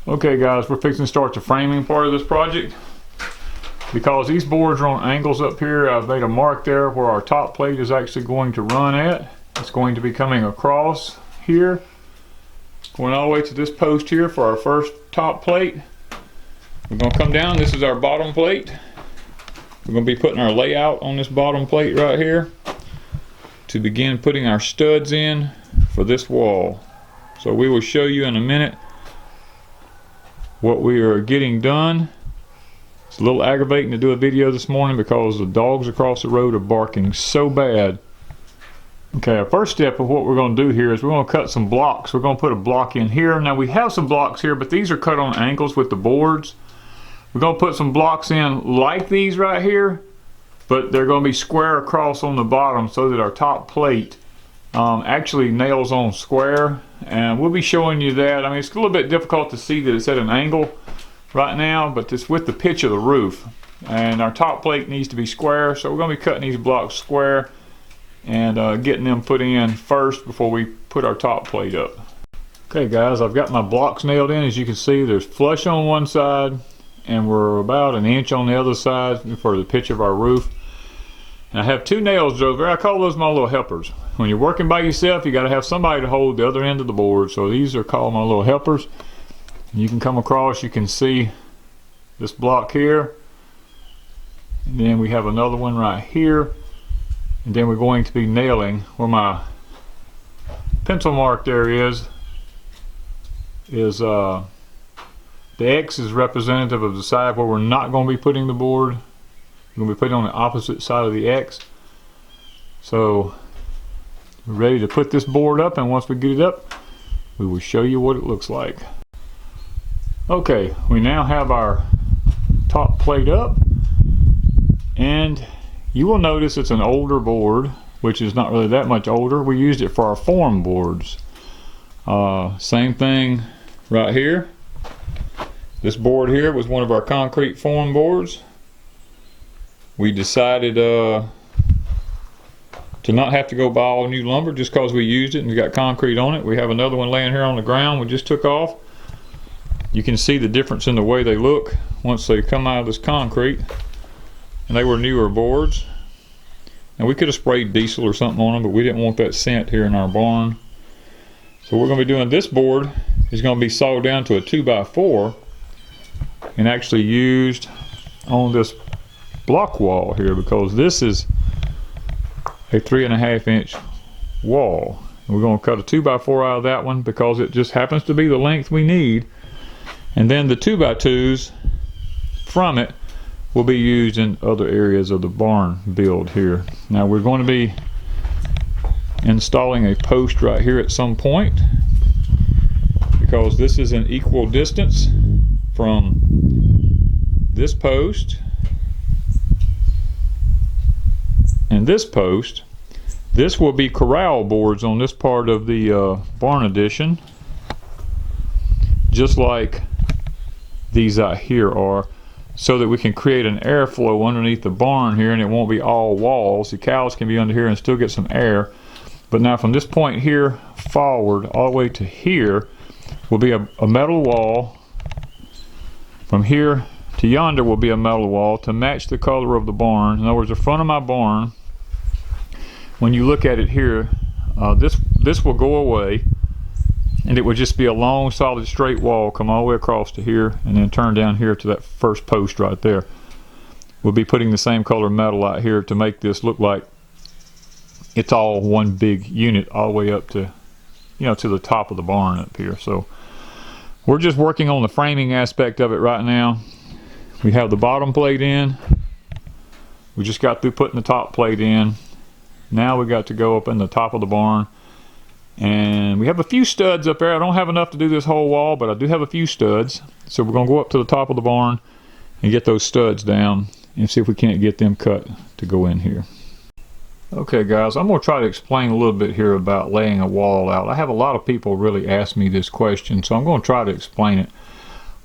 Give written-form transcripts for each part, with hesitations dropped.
Okay guys, we're fixing to start the framing part of this project. Because these boards are on angles up here, I've made a mark there where our top plate is actually going to run at. It's going to be coming across here, going all the way to this post here for our first top plate. We're going to come down, this is our bottom plate. We're going to be putting our layout on this bottom plate right here to begin putting our studs in for this wall. So we will show you in a minute what we are getting done. It's a little aggravating to do a video this morning because the dogs across the road are barking so bad. Okay, our first step of what we're going to do here is we're going to cut some blocks. We're going to put a block in here. Now we have some blocks here, but these are cut on angles with the boards. We're going to put some blocks in like these right here, but they're going to be square across on the bottom so that our top plate actually nails on square. And we'll be showing you that. I mean, it's a little bit difficult to see that it's at an angle right now, but it's with the pitch of the roof. And our top plate needs to be square, so we're going to be cutting these blocks square and getting them put in first before we put our top plate up. Okay guys, I've got my blocks nailed in. As you can see, there's flush on one side and we're about an inch on the other side for the pitch of our roof. And I have two nails over there. I call those my little helpers. When you're working by yourself, you got to have somebody to hold the other end of the board. So these are called my little helpers. You can come across, you can see this block here. And then we have another one right here. And then we're going to be nailing where my pencil mark there is the X is representative of the side where we're not going to be putting the board. We're going to be putting it on the opposite side of the X. So we're ready to put this board up, and once we get it up, we will show you what it looks like. Okay, we now have our top plate up, and you will notice it's an older board, which is not really that much older. We used it for our form boards. Same thing right here. This board here was one of our concrete form boards. We decided to not have to go buy all new lumber just because we used it and we got concrete on it. We have another one laying here on the ground we just took off. You can see the difference in the way they look once they come out of this concrete. And they were newer boards. And we could have sprayed diesel or something on them, but we didn't want that scent here in our barn. So we're going to be doing this board is going to be sawed down to a 2x4 and actually used on this block wall here, because this is a 3.5 inch wall. And we're going to cut a 2x4 out of that one because it just happens to be the length we need. And then the 2x2s from it will be used in other areas of the barn build here. Now we're going to be installing a post right here at some point, because this is an equal distance from this post and this post. This will be corral boards on this part of the barn addition, just like these out here are, so that we can create an airflow underneath the barn here, and it won't be all walls. The cows can be under here and still get some air. But now from this point here forward all the way to here will be a metal wall. From here to yonder will be a metal wall to match the color of the barn. In other words, the front of my barn, when you look at it here, this will go away, and it would just be a long solid straight wall come all the way across to here and then turn down here to that first post right there. We'll be putting the same color metal out here to make this look like it's all one big unit all the way up to, you know, to the top of the barn up here. So we're just working on the framing aspect of it right now. We have the bottom plate in. We just got through putting the top plate in. Now we got to go up in the top of the barn, and we have a few studs up there. I don't have enough to do this whole wall, but I do have a few studs. So we're going to go up to the top of the barn and get those studs down and see if we can't get them cut to go in here. Okay guys, I'm going to try to explain a little bit here about laying a wall out. I have a lot of people really ask me this question, so I'm going to try to explain it.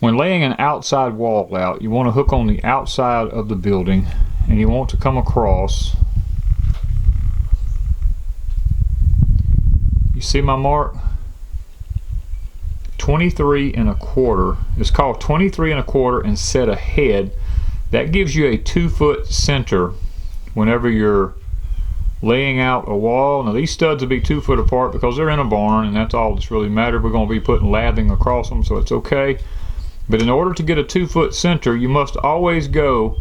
When laying an outside wall out, you want to hook on the outside of the building, and you want to come across. You see my mark? 23 1/4. It's called 23 1/4 and set ahead. That gives you a 2-foot center whenever you're laying out a wall. Now these studs will be 2 foot apart because they're in a barn, and that's all that's really mattered. We're going to be putting lathing across them, so it's okay. But in order to get a 2-foot center, you must always go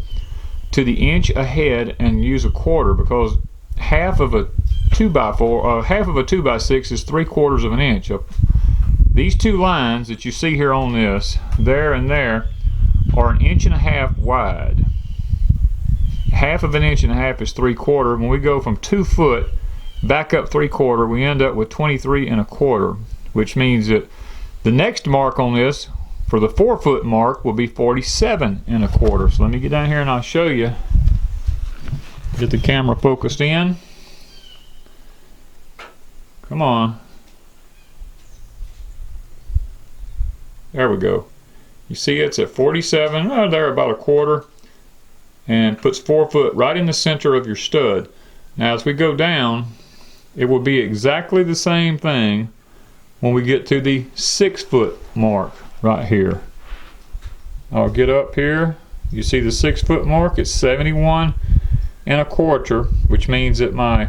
to the inch ahead and use a quarter, because half of a 2x4, half of a 2x6 is 3/4 of an inch. These two lines that you see here on this, there and there, are 1.5 inches wide. Half of 1.5 inches is 3/4. When we go from 2 foot back up 3/4, we end up with 23 1/4, which means that the next mark on this for the 4 foot mark will be 47 1/4. So let me get down here and I'll show you. Get the camera focused in. Come on. There we go. You see it's at 47, there about 1/4, and puts 4 foot right in the center of your stud. Now as we go down, it will be exactly the same thing when we get to the 6 foot mark right here. I'll get up here. You see the 6 foot mark? It's 71 1/4, which means that my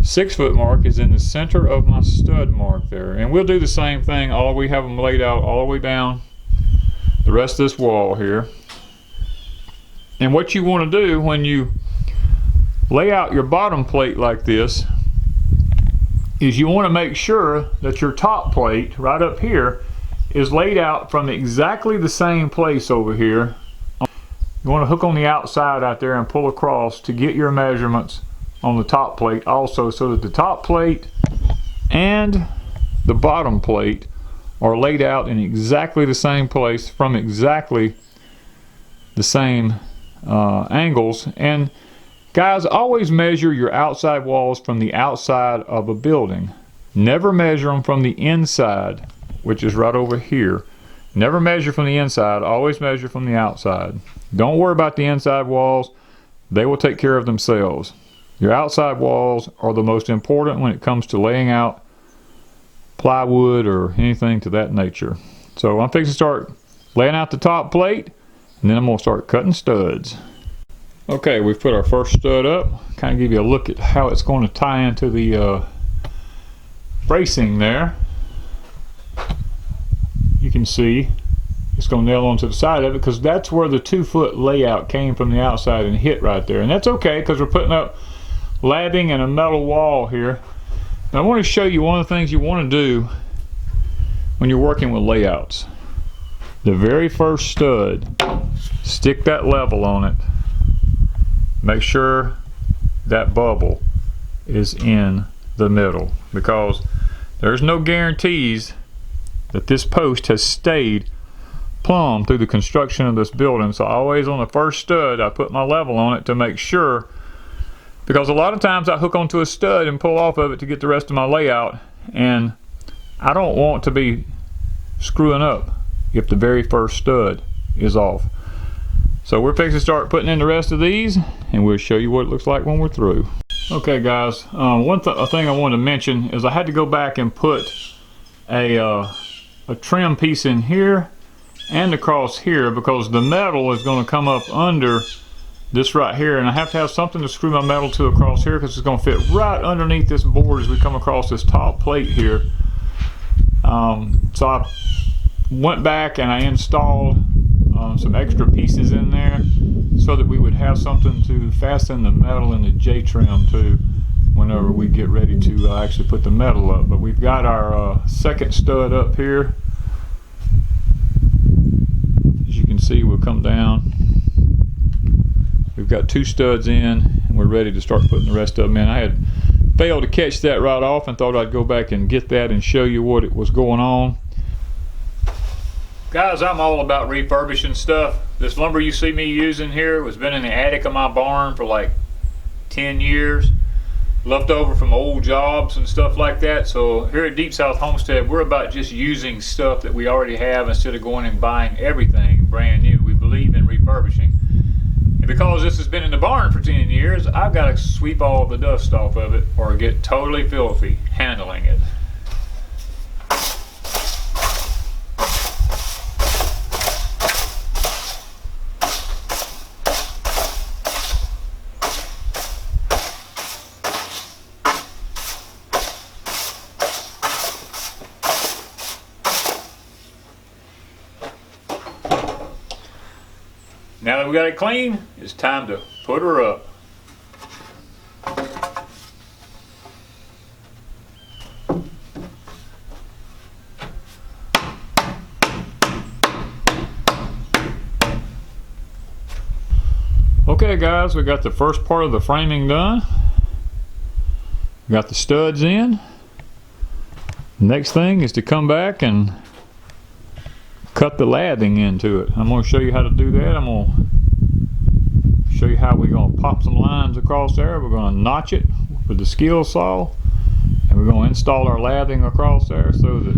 6 foot mark is in the center of my stud mark there. And we'll do the same thing. We have them laid out all the way down the rest of this wall here. And what you want to do when you lay out your bottom plate like this is you want to make sure that your top plate right up here is laid out from exactly the same place over here. You want to hook on the outside out there and pull across to get your measurements on the top plate also, so that the top plate and the bottom plate are laid out in exactly the same place from exactly the same angles. And guys, always measure your outside walls from the outside of a building. Never measure them from the inside, which is right over here. Never measure from the inside, always measure from the outside. Don't worry about the inside walls, they will take care of themselves. Your outside walls are the most important when it comes to laying out plywood or anything to that nature. So I'm fixing to start laying out the top plate, and then I'm going to start cutting studs. Okay, we've put our first stud up. Kind of give you a look at how it's going to tie into the bracing there. You can see it's going to nail onto the side of it, because that's where the 2 foot layout came from the outside and hit right there. And that's okay, because we're putting up lathing and a metal wall here. And I want to show you one of the things you want to do when you're working with layouts. The very first stud, stick that level on it. Make sure that bubble is in the middle, because there's no guarantees that this post has stayed plumb through the construction of this building. So always on the first stud I put my level on it to make sure, because a lot of times I hook onto a stud and pull off of it to get the rest of my layout, and I don't want to be screwing up if the very first stud is off. So we're fixing to start putting in the rest of these, and we'll show you what it looks like when we're through. Okay guys, one thing I wanted to mention is I had to go back and put a trim piece in here and across here, because the metal is going to come up under this right here, and I have to have something to screw my metal to across here, because it's going to fit right underneath this board as we come across this top plate here. So I went back and I installed some extra pieces in there so that we would have something to fasten the metal in the J-trim to whenever we get ready to actually put the metal up. But we've got our second stud up here. As you can see, we'll come down. We've got 2 studs in, and we're ready to start putting the rest of them in. I had failed to catch that right off and thought I'd go back and get that and show you what it was going on. Guys, I'm all about refurbishing stuff. This lumber you see me using here has been in the attic of my barn for like 10 years. Left over from old jobs and stuff like that. So here at Deep South Homestead, we're about just using stuff that we already have instead of going and buying everything brand new. We believe in refurbishing. And because this has been in the barn for 10 years, I've got to sweep all the dust off of it or get totally filthy handling it. Now that we got it clean, it's time to put her up. Okay guys, we got the first part of the framing done. We got the studs in. Next thing is to come back and cut the lathing into it. I'm going to show you how to do that. I'm going to show you how we're going to pop some lines across there. We're going to notch it with the skill saw, and we're going to install our lathing across there so that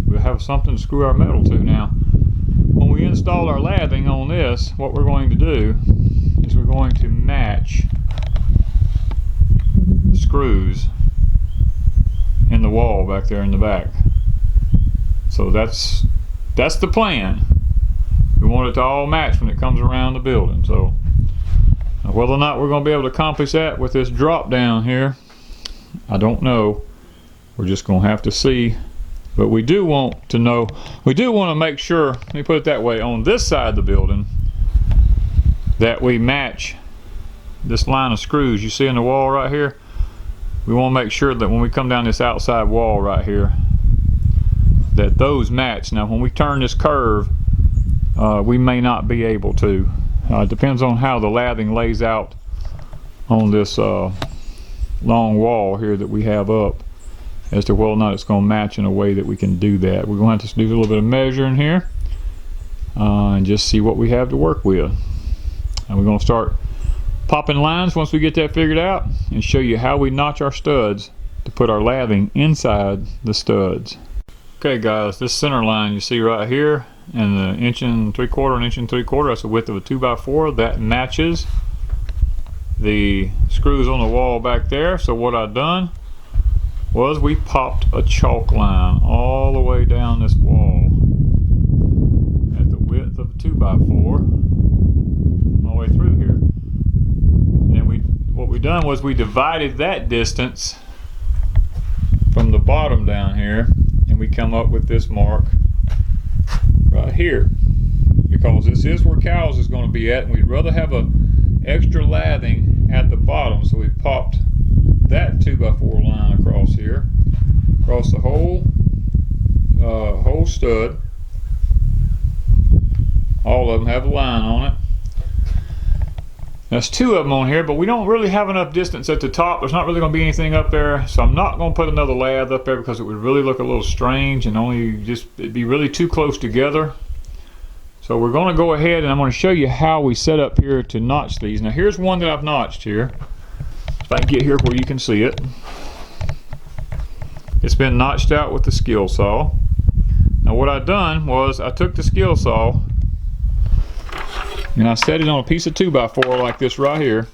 we'll have something to screw our metal to. Now, when we install our lathing on this, what we're going to do is we're going to match the screws in the wall back there in the back. So that's the plan. We want it to all match when it comes around the building. So whether or not we're going to be able to accomplish that with this drop down here, I don't know. We're just going to have to see. But we do want to know, we do want to make sure, let me put it that way, on this side of the building, that we match this line of screws you see in the wall right here. We want to make sure that when we come down this outside wall right here, that those match. Now when we turn this curve, we may not be able to. It depends on how the lathing lays out on this long wall here that we have up, as to whether or not it's going to match in a way that we can do that. We're going to have to do a little bit of measuring here and just see what we have to work with. And we're going to start popping lines once we get that figured out, and show you how we notch our studs to put our lathing inside the studs. Okay guys, this center line you see right here, and the 1 3/4 and 1 3/4, that's the width of a 2x4. That matches the screws on the wall back there. So what I've done was we popped a chalk line all the way down this wall at the width of a 2x4 all the way through here. What we done was we divided that distance from the bottom down here, and we come up with this mark right here, because this is where cows is going to be at, and we'd rather have a extra lathing at the bottom. So we popped that 2x4 line across here, across the whole stud. All of them have a line on it. There's 2 of them on here, but we don't really have enough distance at the top. There's not really going to be anything up there, so I'm not going to put another lath up there, because it would really look a little strange and it'd be really too close together. So we're going to go ahead and I'm going to show you how we set up here to notch these. Now here's one that I've notched here. If I can get here where you can see it. It's been notched out with the skill saw. Now what I've done was I took the skill saw and I set it on a piece of 2x4 like this right here,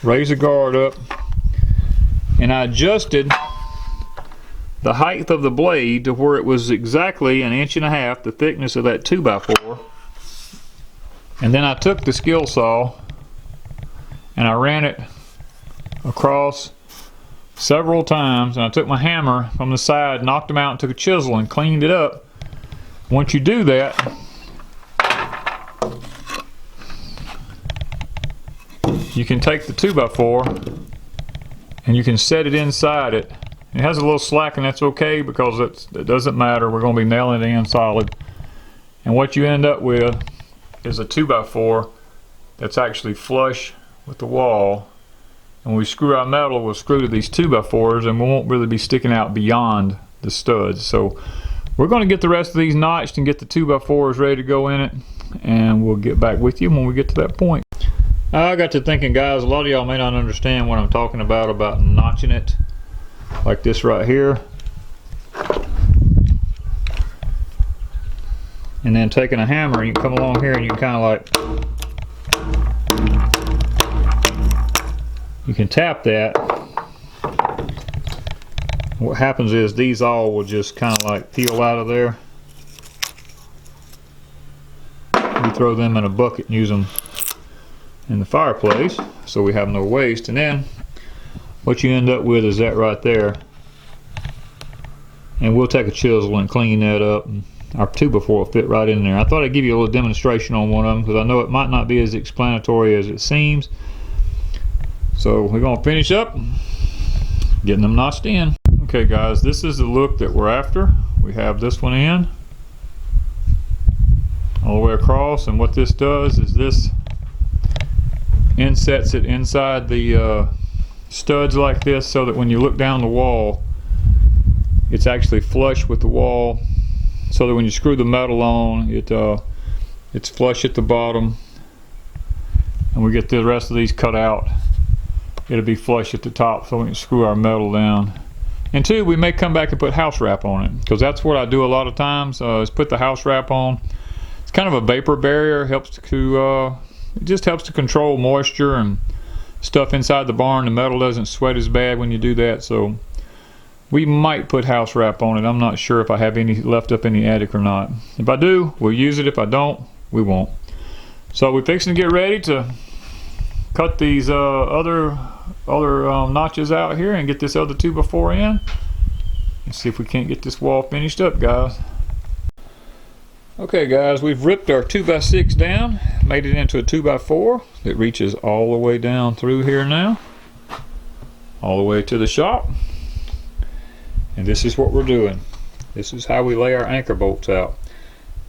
raise the guard up, and I adjusted the height of the blade to where it was exactly 1.5 inches, the thickness of that 2x4. And then I took the skill saw and I ran it across several times, and I took my hammer from the side, knocked them out, and took a chisel and cleaned it up. Once you do that, you can take the 2x4 and you can set it inside it. It has a little slack, and that's okay, because it doesn't matter. We're going to be nailing it in solid. And what you end up with is a 2x4 that's actually flush with the wall. And when we screw our metal, we'll screw to these 2x4s, and we won't really be sticking out beyond the studs. So we're going to get the rest of these notched and get the 2x4s ready to go in it, and we'll get back with you when we get to that point. I got to thinking, guys, a lot of y'all may not understand what I'm talking about notching it like this right here, and then taking a hammer, and you come along here and you kind of like, you can tap that. What happens is these all will just kind of like peel out of there. We throw them in a bucket and use them in the fireplace so we have no waste. And then what you end up with is that right there, and we'll take a chisel and clean that up and our 2x4 will fit right in there. I thought I'd give you a little demonstration on one of them because I know it might not be as explanatory as it seems. So we're going to finish up getting them notched in. Okay guys, this is the look that we're after. We have this one in all the way across, and what this does is this insets it inside the studs like this, so that when you look down the wall it's actually flush with the wall, so that when you screw the metal on it's flush at the bottom, and we get the rest of these cut out, it'll be flush at the top so we can screw our metal down. And two, we may come back and put house wrap on it, because that's what I do a lot of times, is put the house wrap on. It's kind of a vapor barrier, helps to it just helps to control moisture and stuff inside the barn. The metal doesn't sweat as bad when you do that, so we might put house wrap on it. I'm not sure if I have any left up in the attic or not. If I do, we'll use it. If I don't, we won't. So we're fixing to get ready to cut these other notches out here and get this other 2x4 in and see if we can't get this wall finished up, guys. Okay guys, we've ripped our 2x6 down, made it into a 2x4 that reaches all the way down through here now, all the way to the shop. And this is what we're doing. This is how we lay our anchor bolts out.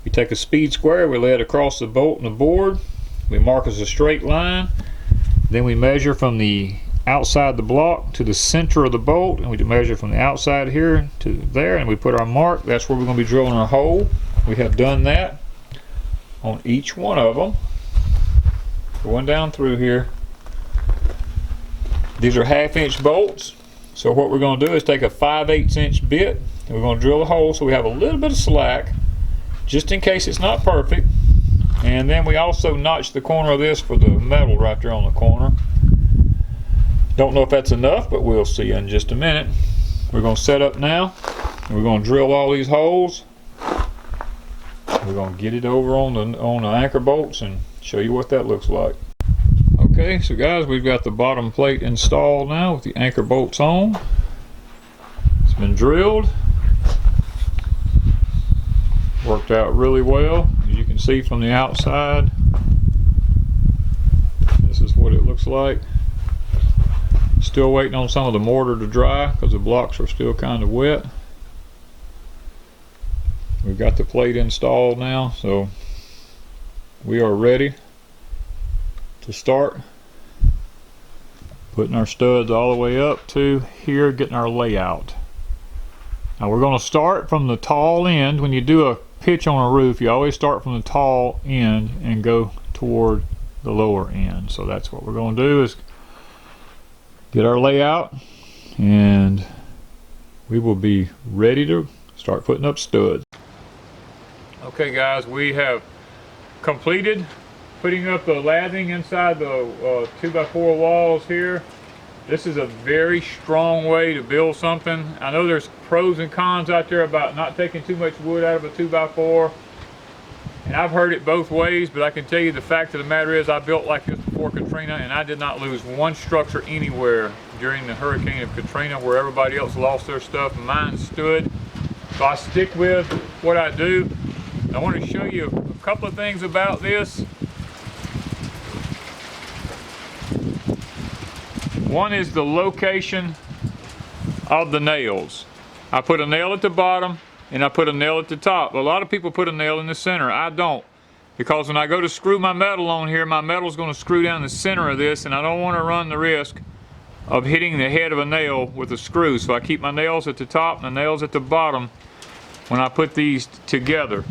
We take a speed square, we lay it across the bolt and the board, we mark as a straight line, then we measure from the outside the block to the center of the bolt, and we measure from the outside here to there, and we put our mark. That's where we're going to be drilling our hole. We have done that on each one of them, going down through here. These are 1/2 inch bolts, so what we're going to do is take a 5/8 inch bit and we're going to drill a hole so we have a little bit of slack just in case it's not perfect. And then we also notch the corner of this for the metal right there on the corner. Don't know if that's enough, but we'll see in just a minute. We're going to set up now and we're going to drill all these holes. We're going to get it over on the anchor bolts and show you what that looks like. Okay, so guys, we've got the bottom plate installed now with the anchor bolts on. It's been drilled. Worked out really well. As you can see from the outside, this is what it looks like. Still waiting on some of the mortar to dry because the blocks are still kind of wet. We've got the plate installed now, so we are ready to start putting our studs all the way up to here, getting our layout. Now we're going to start from the tall end. When you do a pitch on a roof, you always start from the tall end and go toward the lower end. So that's what we're going to do, is get our layout, and we will be ready to start putting up studs. Okay guys, we have completed putting up the lathing inside the 2x4 walls here. This is a very strong way to build something. I know there's pros and cons out there about not taking too much wood out of a 2x4, and I've heard it both ways, but I can tell you the fact of the matter is I built like this before Katrina, and I did not lose one structure anywhere during the hurricane of Katrina where everybody else lost their stuff. Mine stood. So I stick with what I do. I want to show you a couple of things about this. One is the location of the nails. I put a nail at the bottom and I put a nail at the top. A lot of people put a nail in the center. I don't, because when I go to screw my metal on here, my metal is going to screw down the center of this, and I don't want to run the risk of hitting the head of a nail with a screw. So I keep my nails at the top and the nails at the bottom when I put these together.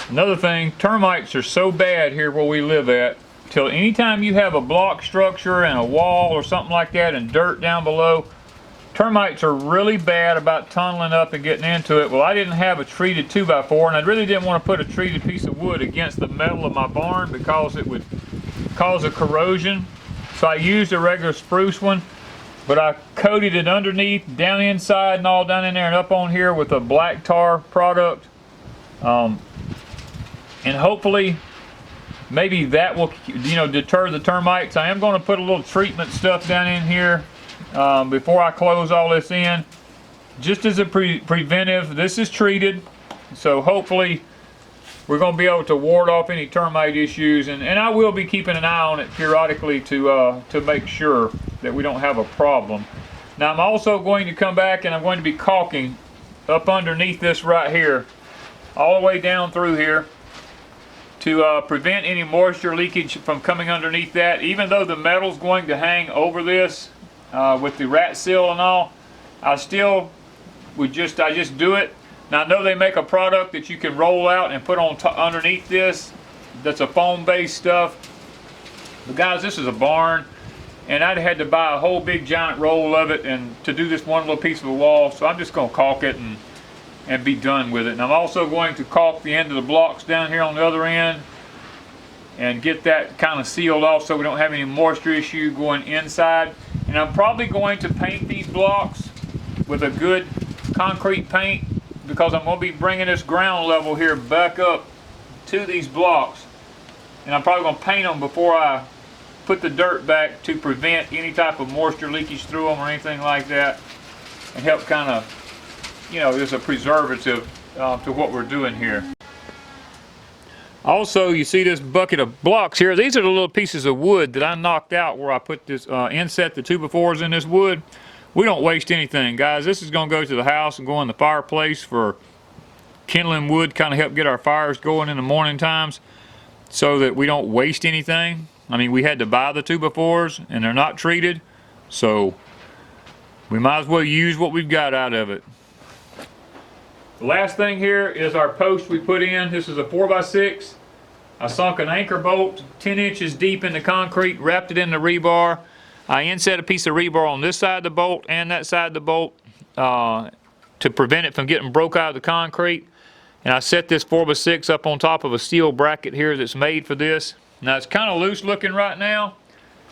Another thing, termites are so bad here where we live at. Till anytime you have a block structure and a wall or something like that and dirt down below, termites are really bad about tunneling up and getting into it. Well, I didn't have a treated 2x4, and I really didn't want to put a treated piece of wood against the metal of my barn because it would cause a corrosion. So I used a regular spruce one, but I coated it underneath, down inside and all down in there and up on here with a black tar product. And hopefully maybe that will, deter the termites. I am going to put a little treatment stuff down in here before I close all this in, just as a preventive. This is treated. So hopefully we're going to be able to ward off any termite issues, and I will be keeping an eye on it periodically to make sure that we don't have a problem. Now I'm also going to come back and I'm going to be caulking up underneath this right here, all the way down through here, to prevent any moisture leakage from coming underneath that. Even though the metal's going to hang over this with the rat seal and all, I still would just do it. Now I know they make a product that you can roll out and put on underneath this, that's a foam based stuff, but guys, this is a barn, and I'd had to buy a whole big giant roll of it and to do this one little piece of a wall, so I'm just going to caulk it and be done with it. And I'm also going to caulk the end of the blocks down here on the other end and get that kind of sealed off so we don't have any moisture issue going inside. And I'm probably going to paint these blocks with a good concrete paint, because I'm going to be bringing this ground level here back up to these blocks, and I'm probably going to paint them before I put the dirt back to prevent any type of moisture leakage through them or anything like that, and help kind of, you know, as a preservative to what we're doing here. Also, you see this bucket of blocks here. These are the little pieces of wood that I knocked out where I put this inset the 2x4s in this wood. We don't waste anything, guys. This is going to go to the house and go in the fireplace for kindling wood, kind of help get our fires going in the morning times, so that we don't waste anything. I mean, we had to buy the 2x4s and they're not treated, so we might as well use what we've got out of it. The last thing here is our post we put in. This is a 4x6. I sunk an anchor bolt 10 inches deep in the concrete, wrapped it in the rebar. I inset a piece of rebar on this side of the bolt and that side of the bolt to prevent it from getting broke out of the concrete. And I set this 4x6 up on top of a steel bracket here that's made for this. Now it's kind of loose looking right now,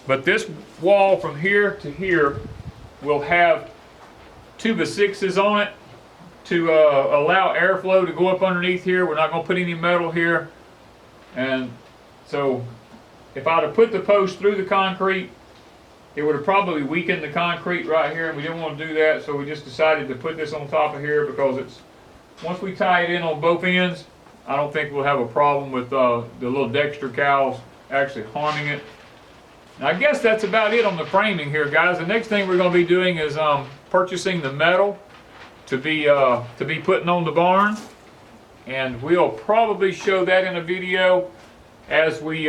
but this wall from here to here will have 2x6s on it to allow airflow to go up underneath here. We're not going to put any metal here. And so if I'd have put the post through the concrete, it would have probably weakened the concrete right here, and we didn't want to do that, so we just decided to put this on top of here, because it's, once we tie it in on both ends, I don't think we'll have a problem with the little Dexter cows actually harming it. Now, I guess that's about it on the framing here, guys. The next thing we're going to be doing is purchasing the metal to be putting on the barn, and we'll probably show that in a video as we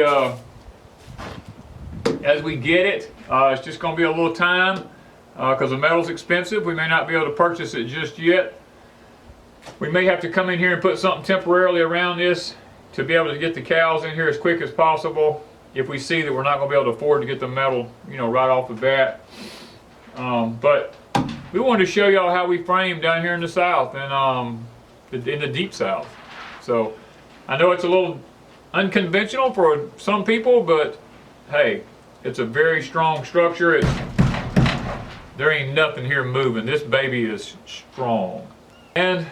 get it. It's just going to be a little time because the metal's expensive. We may not be able to purchase it just yet. We may have to come in here and put something temporarily around this to be able to get the cows in here as quick as possible if we see that we're not going to be able to afford to get the metal, you know, right off the bat. But we wanted to show y'all how we frame down here in the South and in the deep South. So I know it's a little unconventional for some people, but hey, it's a very strong structure. There ain't nothing here moving. This baby is strong. And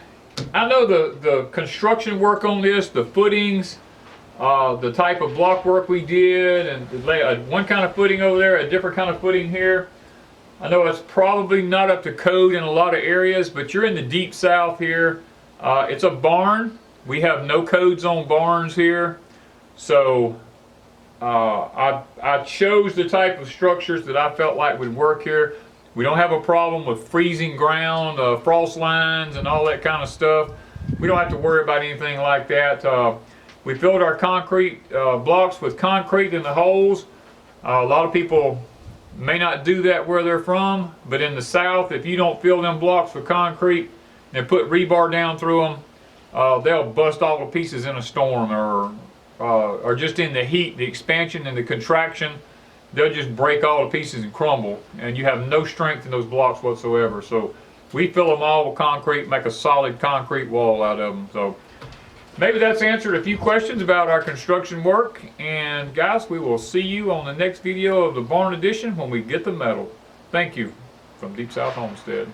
I know the construction work on this, the footings, the type of block work we did, and one kind of footing over there, a different kind of footing here. I know it's probably not up to code in a lot of areas, but you're in the deep South here. It's a barn. We have no codes on barns here. So I chose the type of structures that I felt like would work here. We don't have a problem with freezing ground, frost lines, and all that kind of stuff. We don't have to worry about anything like that. We filled our concrete blocks with concrete in the holes. A lot of people may not do that where they're from, but in the South, if you don't fill them blocks with concrete and put rebar down through them, they'll bust all the pieces in a storm, or just in the heat, the expansion and the contraction. They'll just break all the pieces and crumble, and you have no strength in those blocks whatsoever. So we fill them all with concrete, make a solid concrete wall out of them. So maybe that's answered a few questions about our construction work. And guys, we will see you on the next video of the barn edition when we get the metal. Thank you from Deep South Homestead.